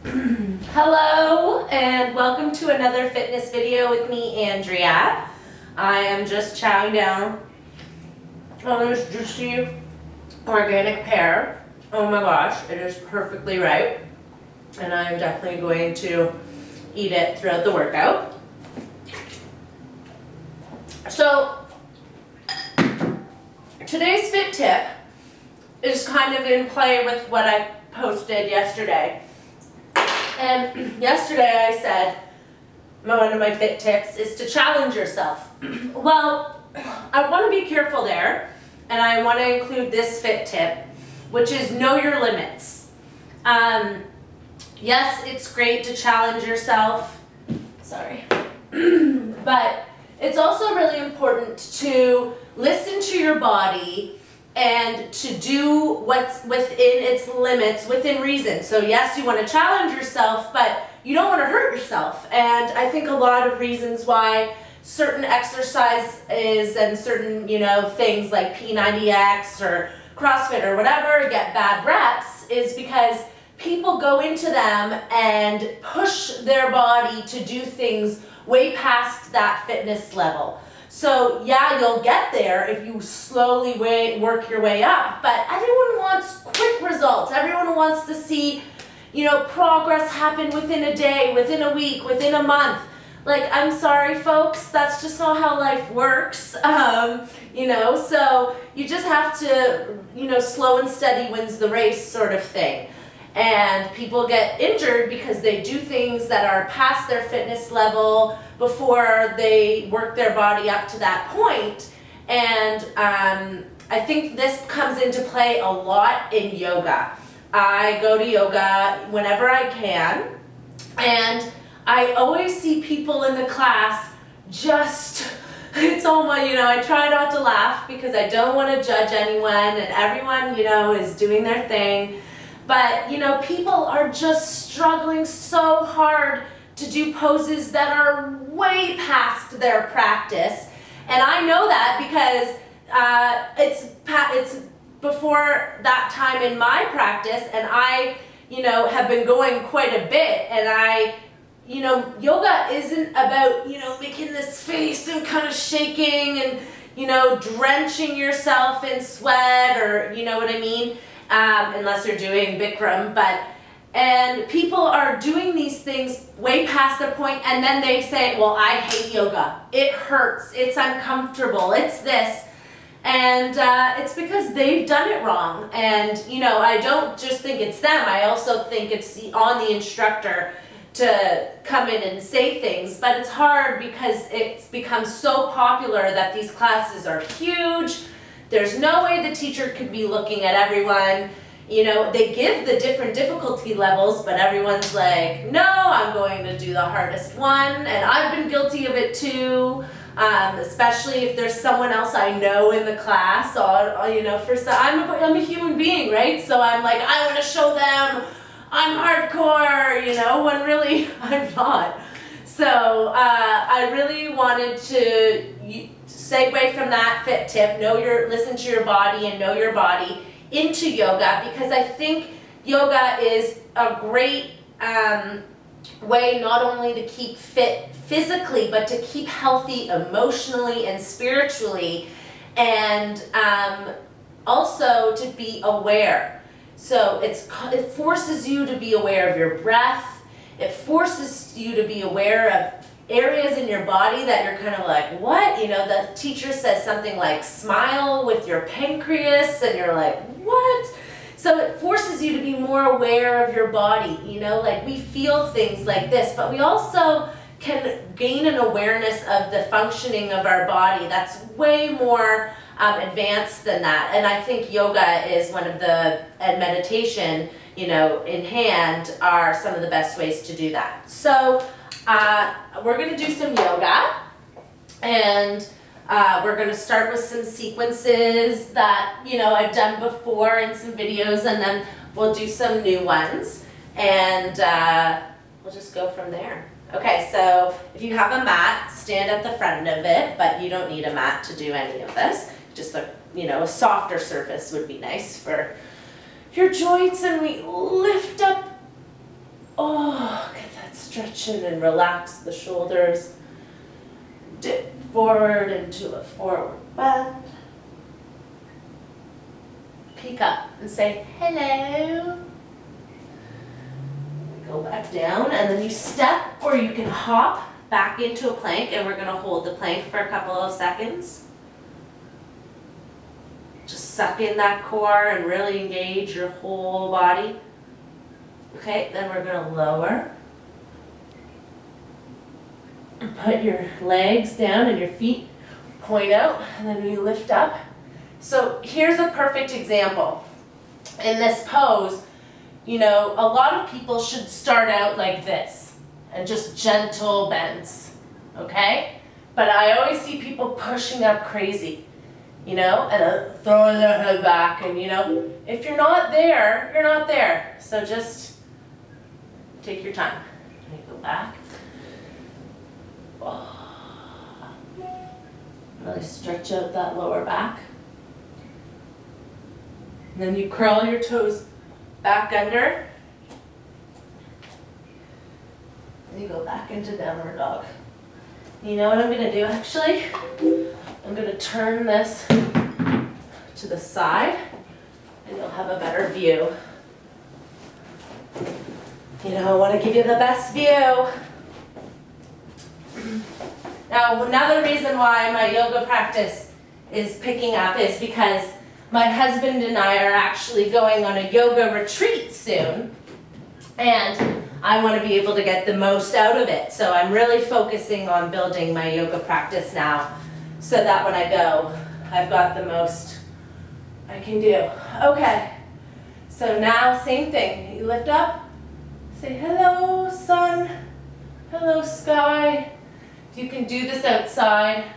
Hello and welcome to another fitness video with me, Andrea. I am just chowing down on this juicy organic pear. Oh my gosh, it is perfectly ripe, and I am definitely going to eat it throughout the workout. So today's fit tip is kind of in play with what I posted yesterday. And yesterday I said one of my fit tips is to challenge yourself. Well, I want to be careful there, and I want to include this fit tip, which is know your limits. Yes, it's great to challenge yourself, sorry, but it's also really important to listen to your body and to do what's within its limits, within reason. So yes, you want to challenge yourself, but you don't want to hurt yourself. And I think a lot of reasons why certain exercises and certain, things like P90X or CrossFit or whatever get bad reps is because people go into them and push their body to do things way past that fitness level. So yeah, you'll get there if you slowly work your way up, but everyone wants quick results. Everyone wants to see, progress happen within a day, within a week, within a month. Like, I'm sorry folks, that's just not how life works. So you just have to, slow and steady wins the race sort of thing. And people get injured because they do things that are past their fitness level before they work their body up to that point. And I think this comes into play a lot in yoga. I go to yoga whenever I can, and I always see people in the class it's almost, I try not to laugh because I don't want to judge anyone, and everyone, is doing their thing. But, people are just struggling so hard to do poses that are way past their practice. And I know that because it's before that time in my practice, and I, have been going quite a bit, and yoga isn't about, making this face and kind of shaking and, drenching yourself in sweat, or, you know what I mean? Unless you're doing Bikram, and people are doing these things way past their point, and then they say, well, I hate yoga. It hurts, it's uncomfortable, it's this. And it's because they've done it wrong. And, I don't just think it's them, I also think it's on the instructor to come in and say things, but it's hard because it's become so popular that these classes are huge. There's no way the teacher could be looking at everyone. They give the different difficulty levels, but everyone's like, no, I'm going to do the hardest one. And I've been guilty of it too, especially if there's someone else I know in the class. I'm a human being, right? So I'm like, I want to show them I'm hardcore, when really I'm not. So I really wanted to segue from that fit tip, listen to your body and know your body, into yoga, because I think yoga is a great way not only to keep fit physically, but to keep healthy emotionally and spiritually, and also to be aware. So it forces you to be aware of your breath. It forces you to be aware of areas in your body that you're kind of like, what? The teacher says something like smile with your pancreas, and you're like, what? So it forces you to be more aware of your body, like we feel things like this, but we also can gain an awareness of the functioning of our body that's way more advanced than that. And I think yoga is one of the, and meditation, in hand, are some of the best ways to do that. So we're going to do some yoga, and we're going to start with some sequences that, I've done before in some videos, and then we'll do some new ones, and we'll just go from there. Okay, so if you have a mat, stand at the front of it, but you don't need a mat to do any of this. Just a softer surface would be nice for your joints, and we lift up Oh, get that stretch in and relax the shoulders. Dip forward into a forward bend. Peek up and say hello. Go back down, and then you step or you can hop back into a plank, and we're going to hold the plank for a couple of seconds. Just suck in that core and really engage your whole body. Okay, then we're going to lower. Put your legs down and your feet point out, and then you lift up. So here's a perfect example. In this pose, you know, a lot of people should start out like this and just gentle bends, okay? But I always see people pushing up crazy, you know, and throwing their head back, and you know, if you're not there, you're not there. So just take your time. And you go back. Oh. Really stretch out that lower back. And then you curl your toes back under. And you go back into downward dog. You know what I'm going to do actually? I'm going to turn this to the side and you'll have a better view. You know, I want to give you the best view. Now, another reason why my yoga practice is picking up is because my husband and I are actually going on a yoga retreat soon, and I want to be able to get the most out of it. So I'm really focusing on building my yoga practice now so that when I go, I've got the most I can do. Okay, so now same thing. You lift up, say hello sun, hello sky. You can do this outside.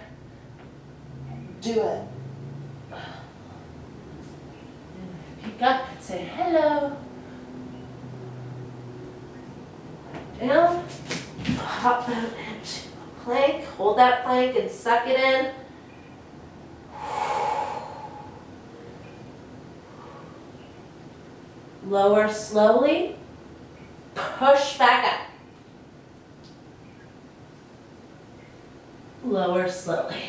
Do it. Pick up and say hello. Down. Hop out into a plank. Hold that plank and suck it in. Lower slowly. Push back up. Lower slowly.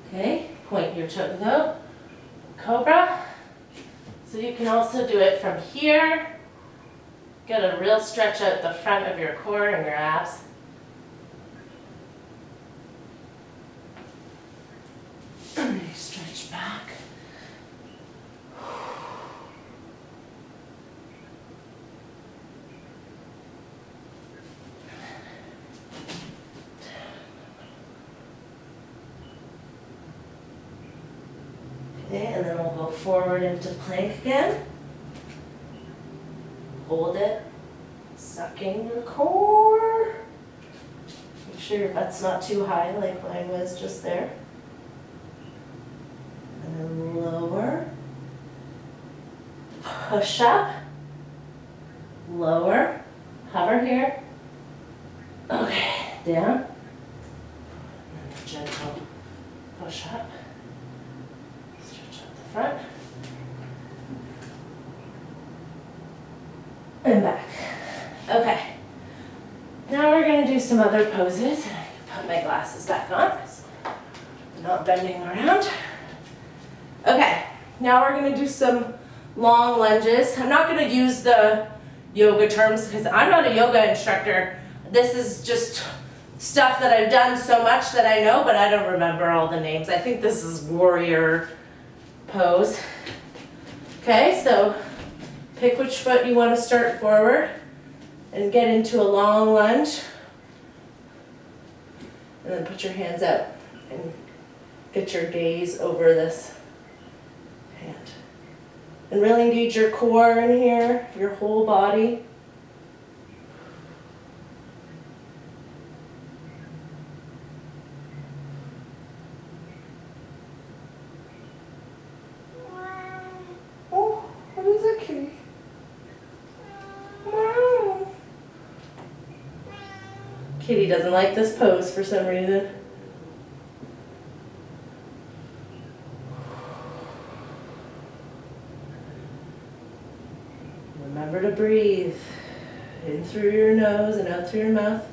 Okay, point your toes out. Cobra. So you can also do it from here. Get a real stretch out the front of your core and your abs. And then you stretch back. Okay, and then we'll go forward into plank again. Hold it, sucking your core. Make sure your butt's not too high like mine was just there. And then lower, push up, lower, hover here. Okay, down, and then gentle push up. Front and back. Okay, now we're going to do some other poses. I can put my glasses back on because I'm not bending around. Okay, now we're going to do some long lunges. I'm not going to use the yoga terms because I'm not a yoga instructor. This is just stuff that I've done so much that I know, but I don't remember all the names. I think this is warrior pose. Okay, so pick which foot you want to start forward and get into a long lunge. And then put your hands out and get your gaze over this hand. And really engage your core in here, your whole body. Kitty doesn't like this pose for some reason. Remember to breathe in through your nose and out through your mouth.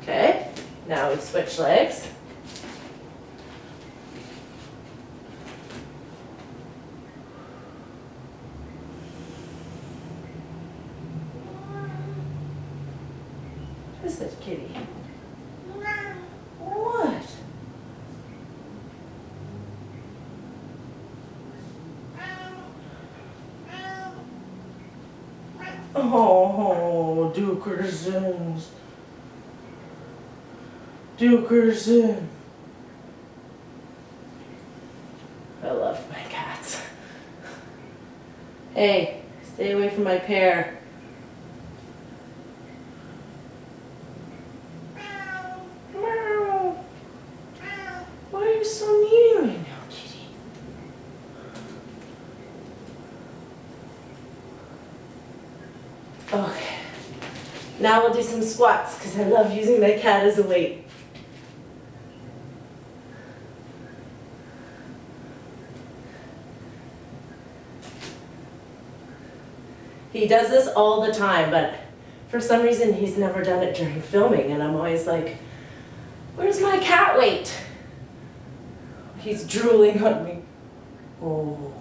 Okay, now we switch legs. What is it, kitty? What? Oh, Dickersons. Dickerson. I love my cats. Hey, stay away from my pear. Why are you so needy right now, kitty? Okay. Now we'll do some squats because I love using my cat as a weight. He does this all the time, but for some reason he's never done it during filming, and I'm always like, where's my cat weight? He's drooling on me. Oh.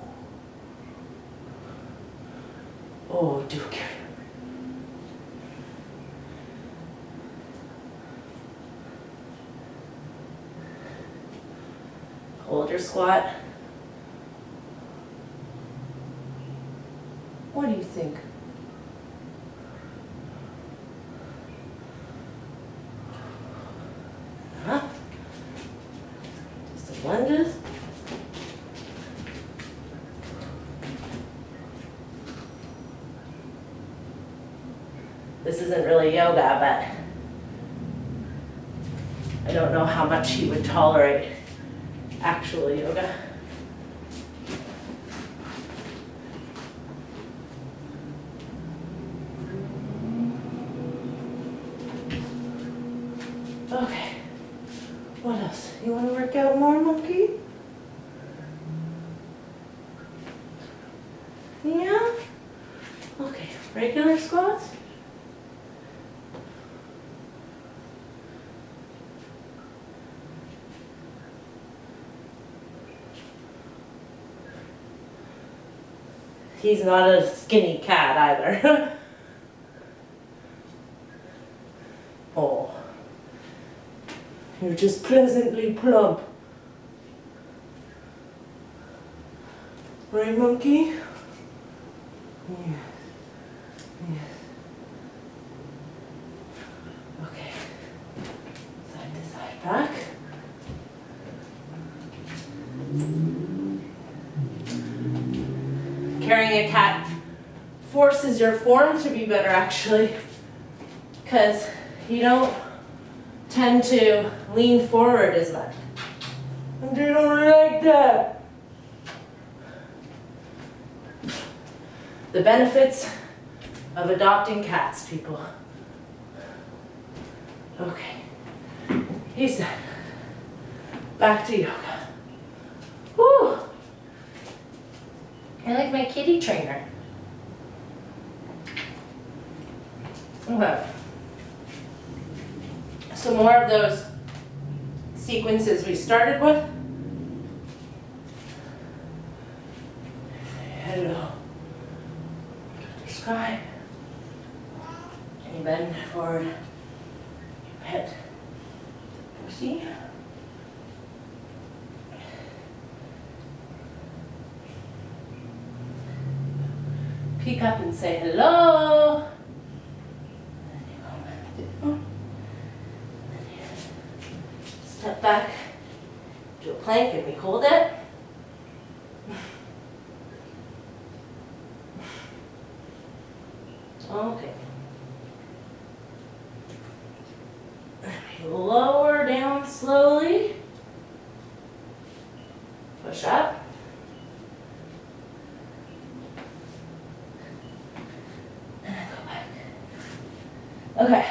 Oh, Duke. Hold your squat. What do you think? Huh? Do some lunges. This isn't really yoga, but I don't know how much he would tolerate actual yoga. Okay, what else? You want to work out more, monkey? Yeah? Okay, regular squats? He's not a skinny cat either. Oh. You're just pleasantly plump. Right, monkey? Yes. Yes. Okay. Side to side back. Carrying a cat forces your form to be better, actually, because you don't tend to lean forward as much. And you don't like that. The benefits of adopting cats, people. Okay, he's done. Back to yoga. Whew. I like my kitty trainer. Okay. So more of those sequences we started with. Hello. To the sky. And you bend forward. You head. See? Peek up and say hello. And you go back down. And you step back, do a plank, and we hold it. Okay. Lower down slowly. Push up. And go back. Okay.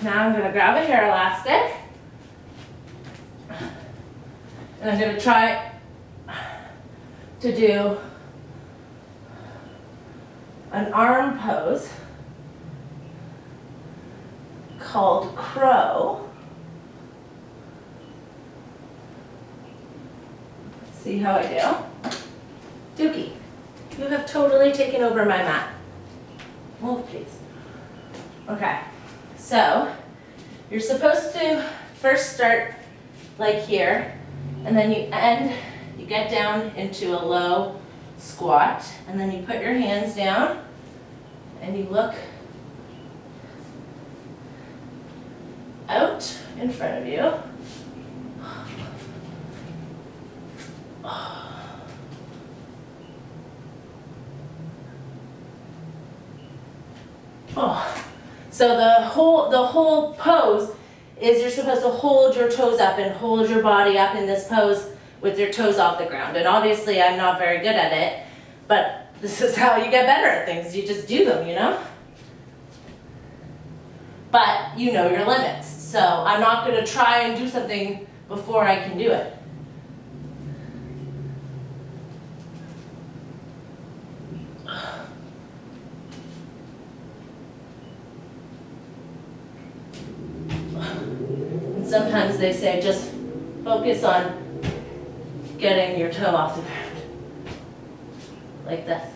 Now I'm going to grab a hair elastic. And I'm going to try to do an arm pose called crow. Let's see how I do. Dookie, you have totally taken over my mat. Move, please. Okay, so you're supposed to first start like here, and then you get down into a low squat, and then you put your hands down and you look out in front of you. Oh. So the whole pose is you're supposed to hold your toes up and hold your body up in this pose with your toes off the ground. And obviously I'm not very good at it, but this is how you get better at things. You just do them, you know? But you know your limits. So I'm not going to try and do something before I can do it. And sometimes they say just focus on getting your toe off the ground. Like this.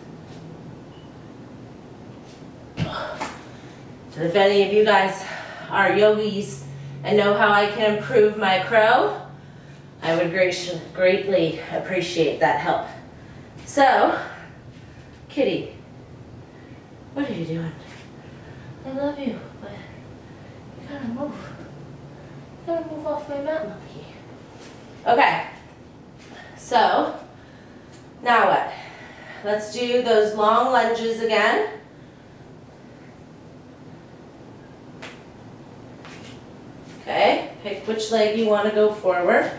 So if any of you guys are yogis and know how I can improve my crow, I would greatly appreciate that help. So, kitty, what are you doing? I love you, but you gotta move. You gotta move off my mat, monkey. Okay, so now what? Let's do those long lunges again. Okay, pick which leg you want to go forward.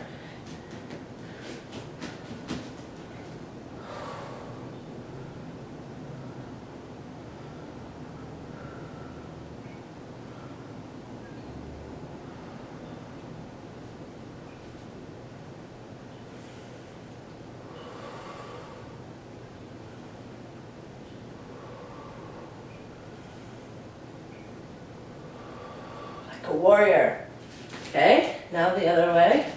Like a warrior. Okay, now the other way.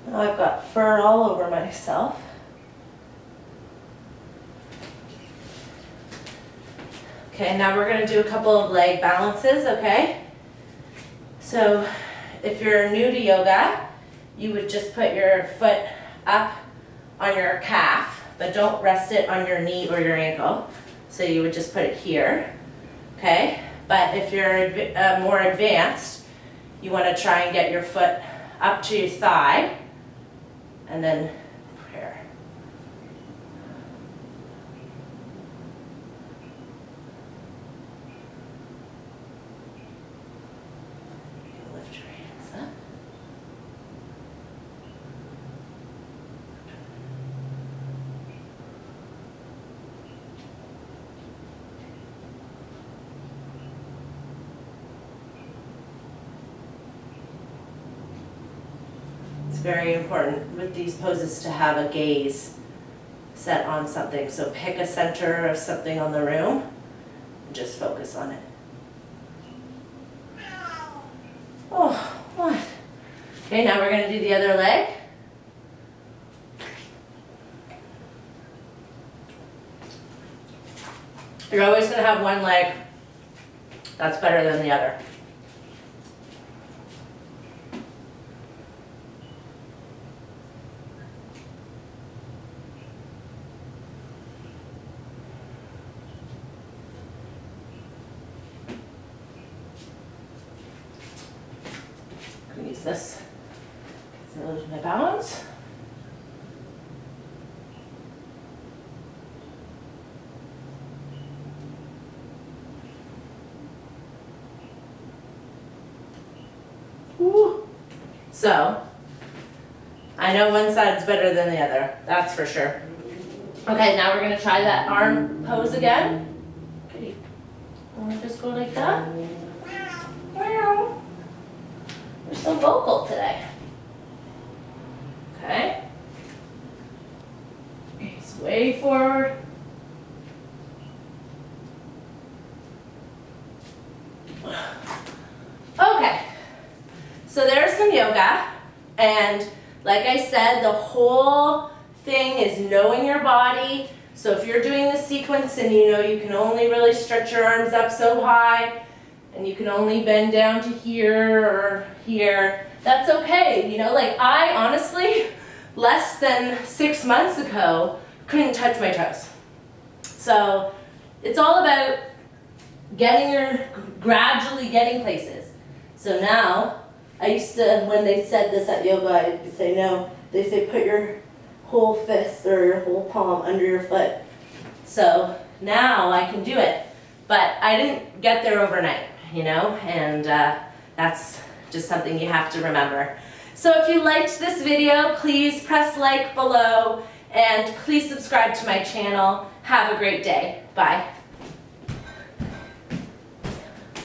Now I've got fur all over myself. Okay, now we're going to do a couple of leg balances, okay? So if you're new to yoga, you would just put your foot up on your calf, but don't rest it on your knee or your ankle. So you would just put it here, okay? But if you're more advanced, you want to try and get your foot up to your thigh, and then prayer. Lift your hands up. It's very important with these poses to have a gaze set on something. So pick a center of something on the room and just focus on it. Oh, what? Okay, now we're going to do the other leg. You're always going to have one leg that's better than the other. Use this to lose my balance. Woo. So, I know one side's better than the other, that's for sure. Okay, now we're gonna try that arm pose again. Okay, wanna just go like that? Meow. You're so vocal today. Okay. Gaze way forward. Okay, so there's some yoga, and like I said, the whole thing is knowing your body. So if you're doing the sequence and you know you can only really stretch your arms up so high, and you can only bend down to here or here, that's okay. You know, like I honestly, less than 6 months ago, couldn't touch my toes. So it's all about gradually getting places. So now, I used to, when they said this at yoga, I would say no. They say put your whole fist or your whole palm under your foot. So now I can do it. But I didn't get there overnight, you know, and that's just something you have to remember. So if you liked this video, please press like below and please subscribe to my channel. Have a great day. Bye.